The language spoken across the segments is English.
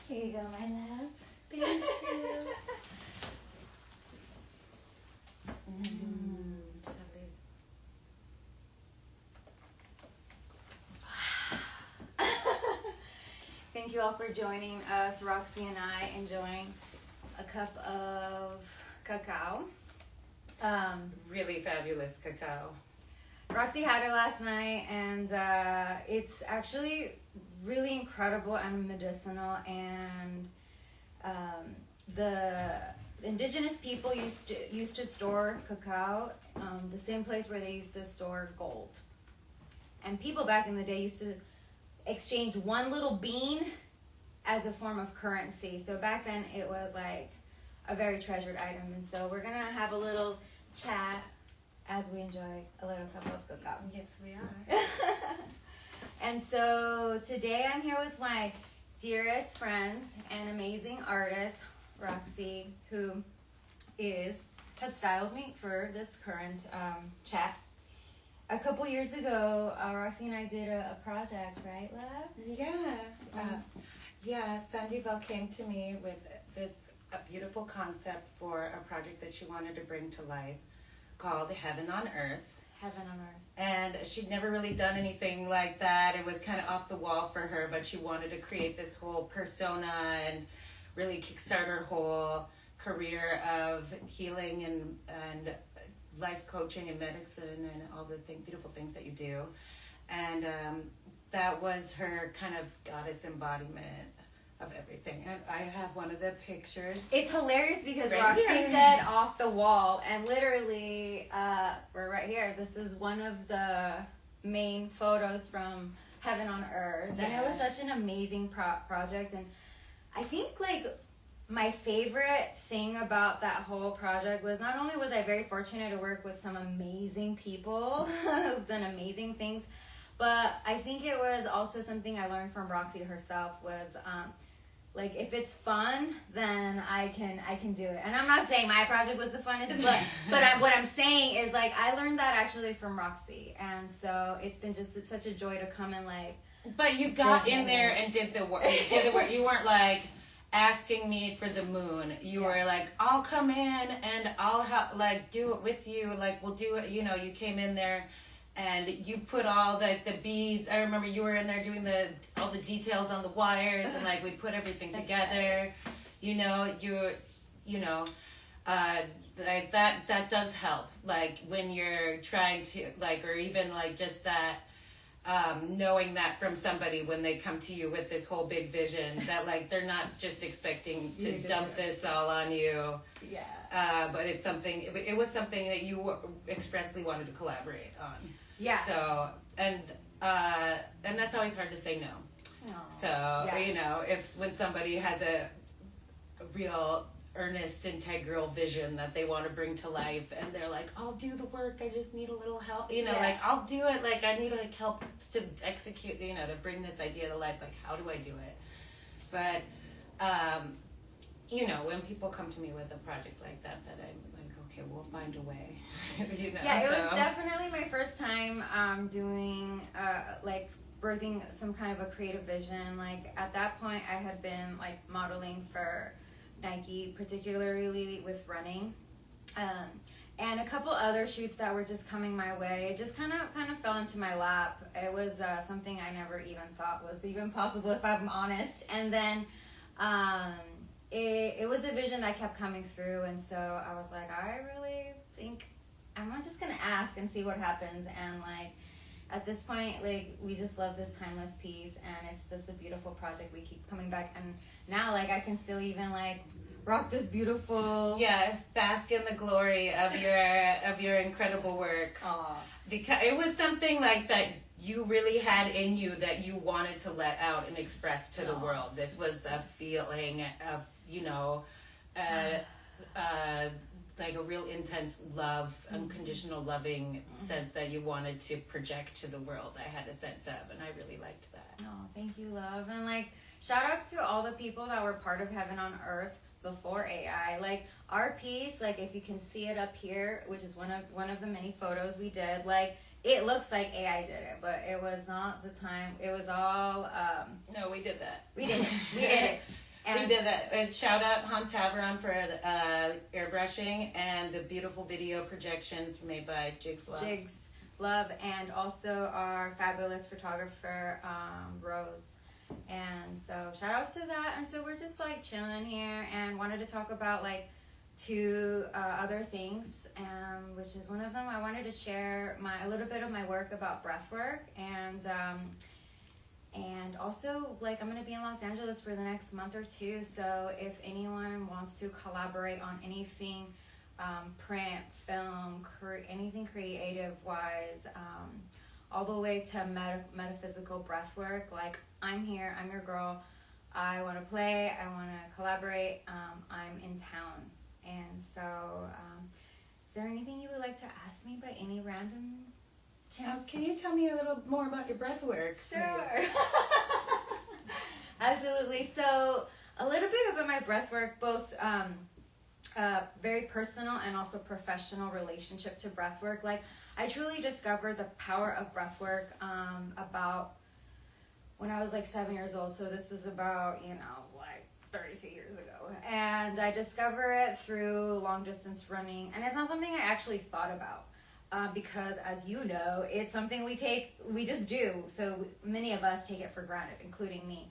Here you go, my love. Thank you. Salud. Thank you all for joining us, Roxy and I, enjoying a cup of cacao. Really fabulous cacao. Roxy had it last night, and it's actually really incredible and medicinal. And the indigenous people used to store cacao, the same place where they used to store gold. And people back in the day used to exchange one little bean as a form of currency. So back then it was like a very treasured item. And so we're gonna have a little chat as we enjoy a little cup of cacao. Yes, we are. And so today I'm here with my dearest friends and amazing artist, Roxy, who has styled me for this current chat. A couple years ago, Roxy and I did a project, right, love? Yeah. Sandoval came to me with this beautiful concept for a project that she wanted to bring to life called Heaven on Earth. Heaven on Earth. And she'd never really done anything like that. It was kind of off the wall for her, but she wanted to create this whole persona and really kickstart her whole career of healing and life coaching and medicine and all the beautiful things that you do. And that was her kind of goddess embodiment of everything. And I have one of the pictures. It's hilarious because Right Roxy here. said off the wall, and literally, we're right here. This is one of the main photos from Heaven on Earth. And it was such an amazing project. And I think, like, my favorite thing about that whole project was not only was I very fortunate to work with some amazing people who've done amazing things, but I think it was also something I learned from Roxy herself was, like, if it's fun, then I can do it. And I'm not saying my project was the funnest, but what I'm saying is, like, I learned that actually from Roxy. And so it's been just such a joy to come and, like... But you got in there and did the work. You weren't, like, asking me for the moon. You were like, I'll come in and I'll like do it with you. Like, we'll do it. You know, you came in there and you put all the beads. I remember you were in there doing all the details on the wires, and like we put everything together. Like that does help. Like when you're trying to or even like just that. Knowing that from somebody when they come to you with this whole big vision that like they're not just expecting to dump this all on you, but it's something. It was something that you expressly wanted to collaborate on. Yeah. So and that's always hard to say no. Aww. So if when somebody has a real earnest, integral vision that they want to bring to life, and they're like, I'll do the work, I just need a little help, like I'll do it, like I need like help to execute, to bring this idea to life, like how do I do it? But when people come to me with a project like that I'm like, okay, we'll find a way. It was definitely my first time doing birthing some kind of a creative vision. Like at that point I had been like modeling for Nike, particularly with running, and a couple other shoots that were just coming my way. It just kind of fell into my lap. It was something I never even thought was even possible, if I'm honest. And then it was a vision that kept coming through, and so I was like, I really think I'm just gonna ask and see what happens. And like at this point, like we just love this timeless piece, and it's just a beautiful project. We keep coming back, and now like I can still even like rock this beautiful bask in the glory of your incredible work. Because it was something like that you really had in you that you wanted to let out and express to the world. This was a feeling of like a real intense love, unconditional loving sense that you wanted to project to the world. I had a sense of, and I really liked that. Oh, thank you, love. And like shout outs to all the people that were part of Heaven on Earth before AI. Like our piece, like if you can see it up here, which is one of the many photos we did, like it looks like AI did it, but it was not the time. It was all no, we did that. We did it. We did it. We did that. And shout out Hans Haveron for the airbrushing and the beautiful video projections made by Jigs Love. Jigs Love, and also our fabulous photographer, Rose. And so shout outs to that. And so we're just like chilling here and wanted to talk about like two other things, which is one of them. I wanted to share a little bit of my work about breath work, and also like I'm going to be in Los Angeles for the next month or two. So if anyone wants to collaborate on anything, print, film, anything creative wise, all the way to metaphysical breath work, like I'm here, I'm your girl. I want to play, I want to collaborate. I'm in town. And so, is there anything you would like to ask me by any random chance? Can you tell me a little more about your breath work? Sure. Absolutely. So, a little bit about my breath work, both very personal and also professional relationship to breath work. Like, I truly discovered the power of breath work about when I was like 7 years old. So this is about, like 32 years ago. And I discovered it through long distance running. And it's not something I actually thought about because, as you know, it's something we just do. So many of us take it for granted, including me.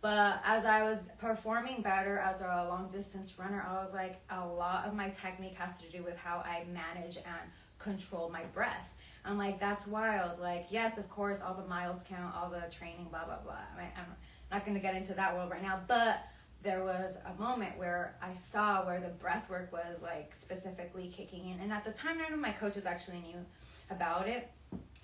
But as I was performing better as a long distance runner, I was like, a lot of my technique has to do with how I manage and control my breath. I'm like, that's wild. Like, yes, of course, all the miles count, all the training, blah, blah, blah. I'm not going to get into that world right now, but there was a moment where I saw where the breath work was like specifically kicking in. And at the time, none of my coaches actually knew about it.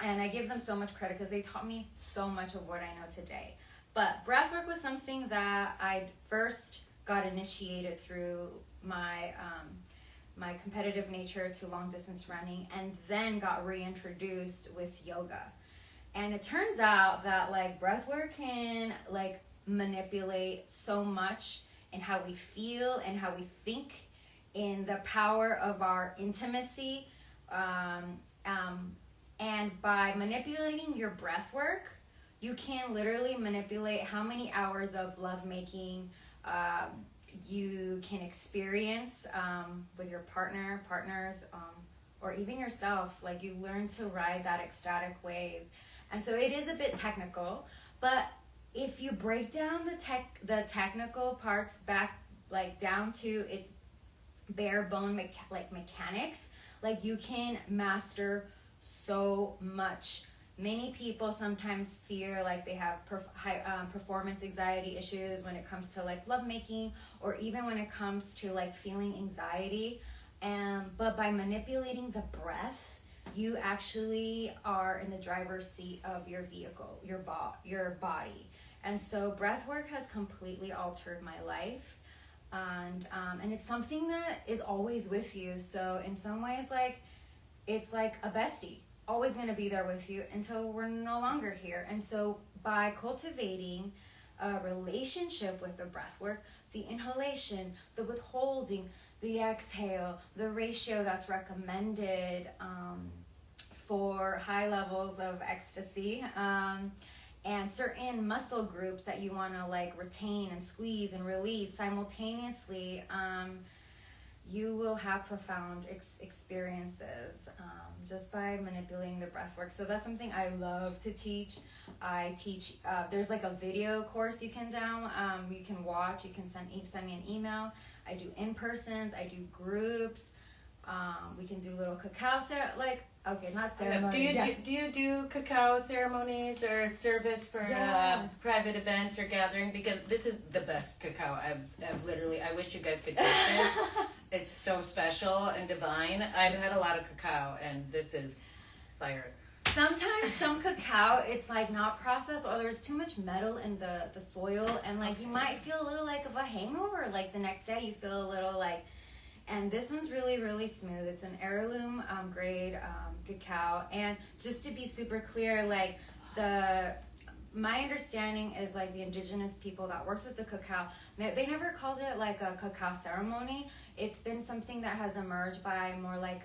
And I give them so much credit because they taught me so much of what I know today. But breath work was something that I first got initiated through my competitive nature to long distance running, and then got reintroduced with yoga. And it turns out that like breath work can like manipulate so much in how we feel and how we think, in the power of our intimacy, and by manipulating your breath work, you can literally manipulate how many hours of lovemaking you can experience with your partners, or even yourself. Like, you learn to ride that ecstatic wave. And so it is a bit technical, but if you break down the technical parts back, like down to its bare bone mechanics, like you can master so much. Many people sometimes fear like they have performance anxiety issues when it comes to like lovemaking, or even when it comes to like feeling anxiety. But by manipulating the breath, you actually are in the driver's seat of your vehicle, your body. And so breath work has completely altered my life. And it's something that is always with you. So in some ways, like, it's like a bestie, always going to be there with you until we're no longer here. And so by cultivating a relationship with the breath work, the inhalation, the withholding, the exhale, the ratio that's recommended for high levels of ecstasy, and certain muscle groups that you want to like retain and squeeze and release simultaneously, you will have profound experiences just by manipulating the breath work. So that's something I love to teach. I teach, there's like a video course you can you can watch, you can send me an email. I do in-persons, I do groups. We can do little cacao not ceremony. Do you do cacao ceremonies or service for private events or gathering? Because this is the best cacao I've literally, I wish you guys could taste it. It's so special and divine. I've had a lot of cacao, and this is fire. Sometimes some cacao, it's like not processed, or there's too much metal in the soil, and like you might feel a little like of a hangover. Like the next day you feel a little like, and this one's really, really smooth. It's an heirloom grade cacao. And just to be super clear, like my understanding is like the indigenous people that worked with the cacao, they never called it like a cacao ceremony. It's been something that has emerged by more like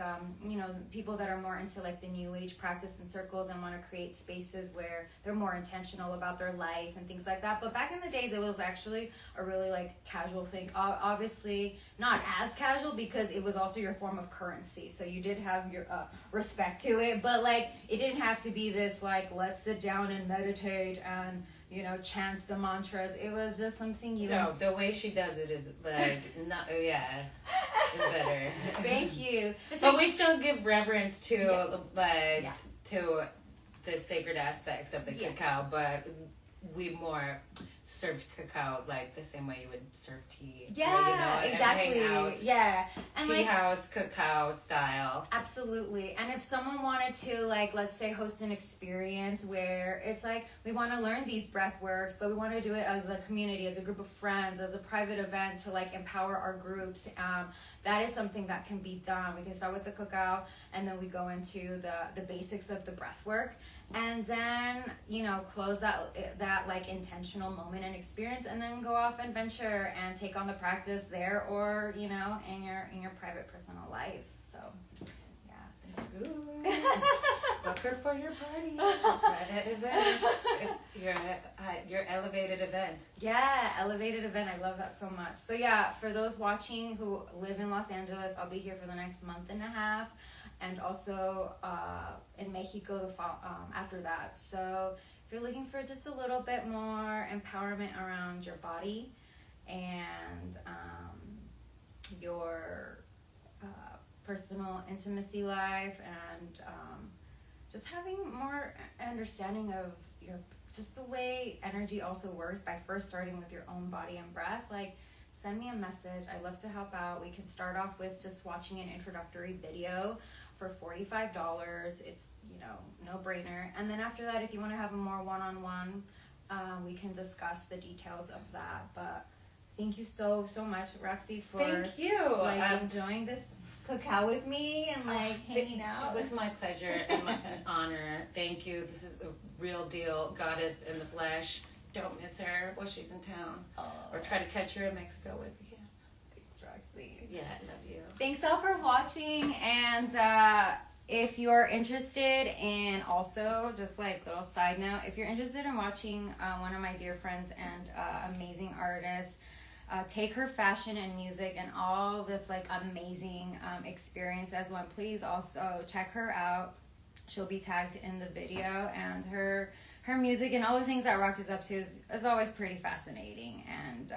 people that are more into like the new age practice and circles and want to create spaces where they're more intentional about their life and things like that. But back in the days, it was actually a really like casual thing. Obviously not as casual because it was also your form of currency, so you did have your respect to it, but like it didn't have to be this like let's sit down and meditate and chant the mantras. It was just something you... No, the way she does it is like, not, yeah, it's better. Thank you. But we still give reverence to, to the sacred aspects of the cacao, but we more served cacao like the same way you would serve tea. Yeah, exactly. And hang out. Yeah. And tea house, cacao style. Absolutely. And if someone wanted to, like, let's say host an experience where it's like, we want to learn these breath works, but we want to do it as a community, as a group of friends, as a private event to like empower our groups, that is something that can be done. We can start with the cacao and then we go into the basics of the breath work. And then, close that like intentional moment and experience, and then go off and venture and take on the practice there or, in your private personal life. So, yeah. Ooh. Book her for your party. Private event. Your elevated event. Yeah, elevated event. I love that so much. So yeah, for those watching who live in Los Angeles, I'll be here for the next month and a half. And also in Mexico the fall, after that. So if you're looking for just a little bit more empowerment around your body and your personal intimacy life and just having more understanding of just the way energy also works by first starting with your own body and breath, like send me a message. I love to help out. We can start off with just watching an introductory video for $45. It's, no brainer. And then after that, if you want to have a more one-on-one, we can discuss the details of that. But thank you so much, Roxy, for enjoying this cacao with me and hanging out. It was my pleasure and an honor. Thank you. This is the real deal goddess in the flesh. Don't miss her while she's in town. Or try to catch her in Mexico if you can. Thanks, Roxy. Yeah, I love you. Thanks all for watching, and if you're interested in also, just like little side note, if you're interested in watching one of my dear friends and amazing artists take her fashion and music and all this like amazing experience as one, please also check her out. She'll be tagged in the video, and her music and all the things that Roxy's up to is always pretty fascinating and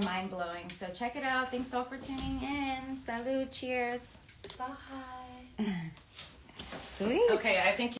mind-blowing. So check it out. Thanks all for tuning in. Salud. Cheers. Bye. Sweet. Okay, I think